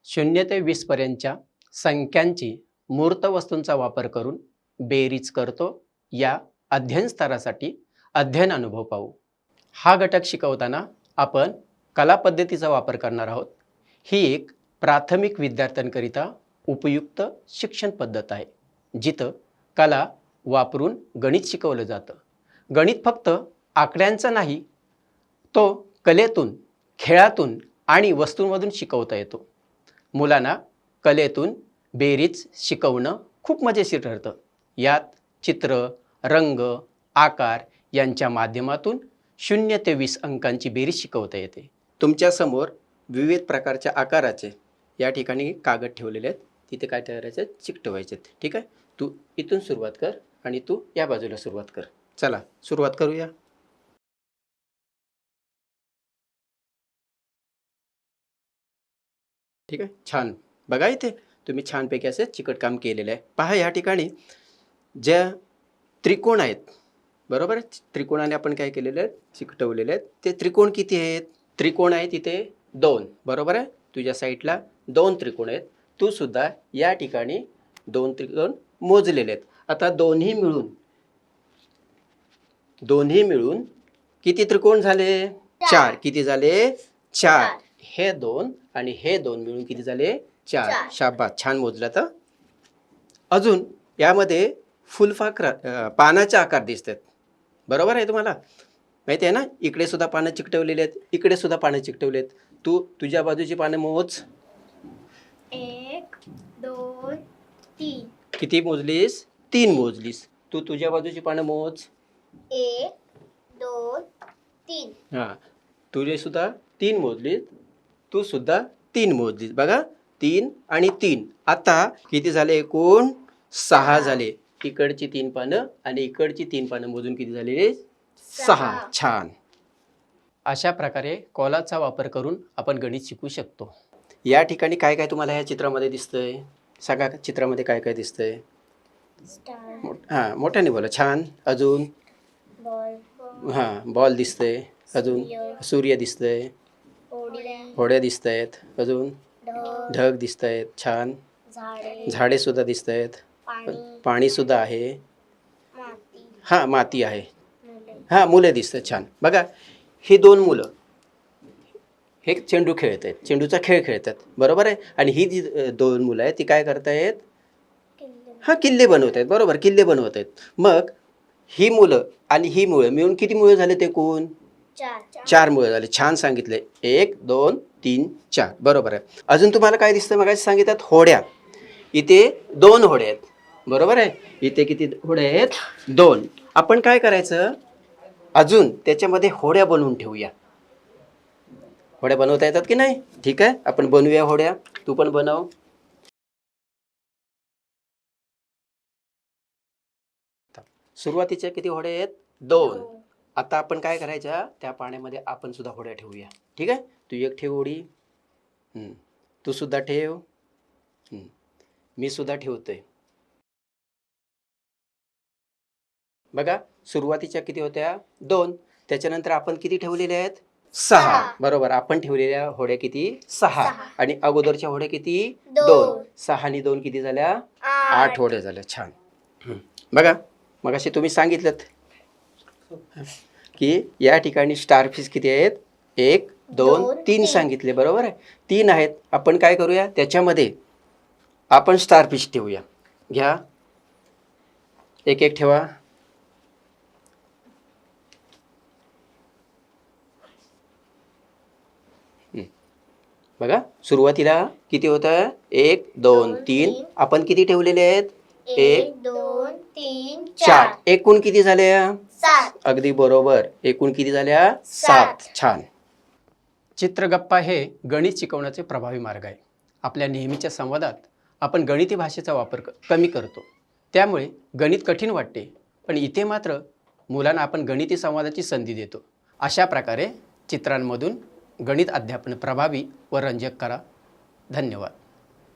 0 ते 20 पर्यंतच्या संख्यांची मूर्त वस्तूंचा वापर करून बेरीज करतो या अध्ययन स्तरासाठी अध्ययन अनुभव पाहू। हा घटक शिकवताना आपण कला पद्धतीचा वापर करणार आहोत। ही एक प्राथमिक विद्यार्थ्यांकरिता उपयुक्त शिक्षण पद्धत आहे, जिथं कला वापरून गणित शिकवलं जातं। गणित फक्त आकड्यांचं नाही, तो कलेतून, खेळातून आणि वस्तूंमधून शिकवता येतो। मुलांना कलेतून बेरीज शिकवणं खूप मजेशीर ठरतं। यात चित्र, रंग, आकार यांच्या माध्यमातून 0 ते 20 अंकांची बेरीज शिकवता येते। तुमच्या समोर विविध प्रकारच्या आकाराचे या ठिकाणी कागद ठेवलेले आहेत, तिथे काय करायचं, चिकटवायचे। ठीक आहे, तू इथून सुरुवात कर आणि तू या बाजूला सुरुवात कर। चला सुरुवात करूया। ठीक आहे, छान। बघा इथे तुम्ही छानपैकी असे चिकटकाम केलेलं आहे। पहा या ठिकाणी ज्या त्रिकोण आहेत, बरोबर आहे, त्रिकोणाने आपण काय केलेलं आहे, चिकटवलेले आहेत। ते त्रिकोण किती आहेत? त्रिकोण आहेत इथे 2, बरोबर आहे। तुझ्या साईडला 2 त्रिकोण आहेत, तू सुद्धा या ठिकाणी 2 त्रिकोण मोजलेले आहेत। आता दोन्ही मिळून किती त्रिकोण झाले? 4। किती झाले? 4। हे 2 आणि हे 2 मिळून किती झाले? 4। शाबास, छान मोजलं। तर अजून यामध्ये पानाचे आकार दिसतात, बरोबर आहे। तुम्हाला माहिती आहे ना, इकडे सुद्धा पानं चिकटवलेली आहेत, इकडे सुद्धा पानं चिकटवली आहेत। तू तुझ्या बाजूची पानं मोज। 1 2 3। किती मोजलीस? 3 मोजलीस। तू तुझ्या बाजूची पानं मोज। 1 2 3। हां, तुझे सुद्धा 3 मोजलीस, तू सुद्धा 3 मोजलीस। बघा 3 आणि 3, आता किती झाले? एकूण 6 झाले। इकडची 3 पानं आणि इकडची 3 पानं मोजून किती झाले? 6। छान। अशा प्रकारे कॉलाचा वापर करून आपण गणित शिकू शकतो। या ठिकाणी काय काय तुम्हाला या चित्रामध्ये दिसतंय? सगळ्या चित्रामध्ये काय काय दिसतंय? हां, मोठ्याने बोला। छान। अजून? बॉल दिसतंय। अजून? सूर्य दिसतंय, होड्या दिसत आहेत। अजून? ढग दिसत आहेत। छान। झाडे सुद्धा दिसत आहेत, पाणी सुद्धा आहे। हां, माती आहे। हां, मुले दिसतात। छान। बघा ही 2 मुलं हे चेंडू खेळत आहेत, चेंडूचा खेळ खेळतात, बरोबर आहे। आणि ही जी 2 मुलं आहेत ती काय करत आहेत? हां, किल्ले बनवत आहेत, बरोबर, किल्ले बनवत आहेत। मग ही मुलं आणि ही मुलं मिळून किती मुळे झाले? ते कोण? 4 मुळे झाले। छान सांगितले। 1 2 3 4, बरोबर आहे। अजून तुम्हाला काय दिसतं? मग सांगितलं होड्या, इथे 2 होड्या आहेत, बरोबर आहे। इथे किती होड्या आहेत? 2। आपण काय करायचं, अजून त्याच्यामध्ये होड्या बनवून ठेवूया। होड्या बनवता येतात की नाही? ठीक आहे, आपण बनवूया होड्या। तू पण बनव। सुरुवातीच्या किती होड्या आहेत? 2। आता आपण काय करायच्या, त्या पाण्यामध्ये आपण सुद्धा होड्या ठेवूया। ठीक आहे, तू एक ठेव होडी, तू सुद्धा ठेव, मी सुद्धा ठेवतोय। बघा सुरुवातीच्या किती होत्या? 2। त्याच्यानंतर आपण किती ठेवलेल्या आहेत? 6, बरोबर। आपण ठेवलेल्या होड्या किती? 6। आणि अगोदरच्या होड्या किती? 2। 6 आणि 2 किती झाल्या? 8 होड्या झाल्या। छान। बघा मगाशी तुम्ही सांगितलं की या ठिकाणी स्टारफिश किती आहेत? 1 2 3 सांगितले, बरोबर आहे। 3 आहेत। आपण काय करूया, त्याच्यामध्ये आपण स्टारफिश ठेवूया। घ्या, एक एक ठेवा। बघा सुरुवातीला किती होतं? 1 2 3। आपण किती ठेवलेले आहेत? 1 2 3 4। एकूण किती झाल्या? 7। अगदी बरोबर, एकूण किती झाल्या? 7। छान। चित्रगप्पा हे गणित शिकवण्याचे प्रभावी मार्ग आहे। आपल्या नेहमीच्या संवादात आपण गणिती भाषेचा वापर कमी करतो, त्यामुळे गणित कठीण वाटते। पण इथे मात्र मुलांना आपण गणिती संवादाची संधी देतो। अशा प्रकारे चित्रांमधून गणित अध्यापन प्रभावी व रंजक करा। धन्यवाद।